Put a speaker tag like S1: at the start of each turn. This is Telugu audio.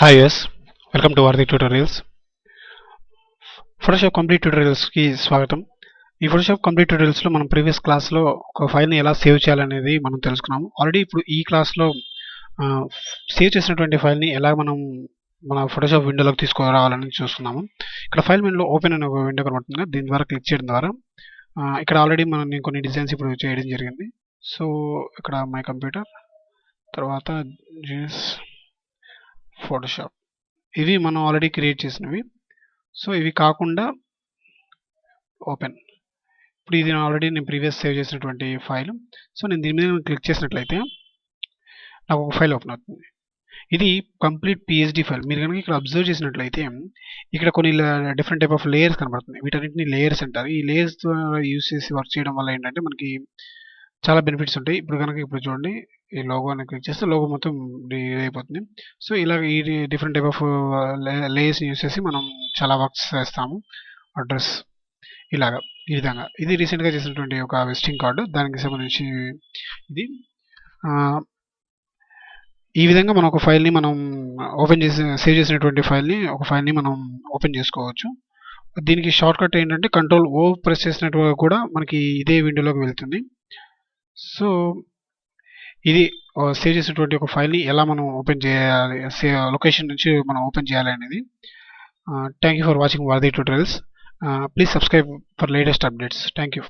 S1: Hi, yes. Welcome to Varthi Tutorials. Photoshop Complete Tutorials కి స్వాగతం. ఈ Photoshop Complete Tutorials లో మనం ప్రీవియస్ క్లాస్ లో ఒక ఫైల్ ని ఎలా సేవ్ చేయాలనేది మనం తెలుసుకున్నాము. ఆల్రెడీ ఇప్పుడు ఈ క్లాస్ లో సేవ్ చేసినటువంటి ఫైల్ ని ఎలా మనం మన Photoshop విండోలోకి తీసుకురావాలని చూస్తున్నాము. ఇక్కడ ఫైల్ మెనూలో ఓపెన్ అనే ఒక విండో కనబడుతుంది. దీని ద్వారా క్లిక్ చేయడం ద్వారా ఇక్కడ ఆల్రెడీ నేను కొన్ని డిజైన్స్ ఇప్పుడు చేయడం జరిగింది. సో ఇక్కడ మై కంప్యూటర్ తర్వాత జిఎస్ ఫోటోషాప్ ఇవి మనం ఆల్రెడీ క్రియేట్ చేసినవి. సో ఇవి కాకుండా ఓపెన్ ఇప్పుడు ఇది ఆల్రెడీ నేను ప్రీవియస్ సేవ్ చేసినటువంటి ఫైల్. సో నేను దీని మీద క్లిక్ చేసినట్లయితే నాకు ఒక ఫైల్ ఓపెన్ అవుతుంది. ఇది కంప్లీట్ పిఎస్డి ఫైల్. మీరు కనుక ఇక్కడ అబ్జర్వ్ చేసినట్లయితే ఇక్కడ కొన్ని డిఫరెంట్ టైప్ ఆఫ్ లేయర్స్ కనబడుతుంది. వీటన్నిటిని లేయర్స్ అంటారు. ఈ లేయర్స్ ద్వారా యూస్ చేసి వర్క్ చేయడం వల్ల ఏంటంటే మనకి చాలా బెనిఫిట్స్ ఉంటాయి. ఇప్పుడు చూడండి, ఈ లోగో అని క్లిక్ చేస్తే లోగో మొత్తం అయిపోతుంది. సో ఇలా ఈ different type of layers use చేసి మనం చాలా వర్క్స్ చేస్తాము. అడ్రస్ ఇలాగా ఈ విధంగా ఇది రీసెంట్గా చేసినటువంటి ఒక విజిటింగ్ కార్డు, దానికి సంబంధించి ఇది ఈ విధంగా మనం ఒక ఫైల్ని మనం ఓపెన్ చేసి సేవ్ చేసినటువంటి ఒక ఫైల్ని మనం ఓపెన్ చేసుకోవచ్చు. దీనికి షార్ట్ కట్ ఏంటంటే Ctrl+O ప్రెస్ చేసినట్టు కూడా మనకి ఇదే విండోలోకి వెళ్తుంది. సో ఇది సేవ్ చేసినటువంటి ఒక ఫైల్ని ఎలా మనం ఓపెన్ చేయాలి, లొకేషన్ నుంచి మనం ఓపెన్ చేయాలి అనేది. Thank you for watching Varthi Tutorials. Please subscribe for latest updates. Thank you.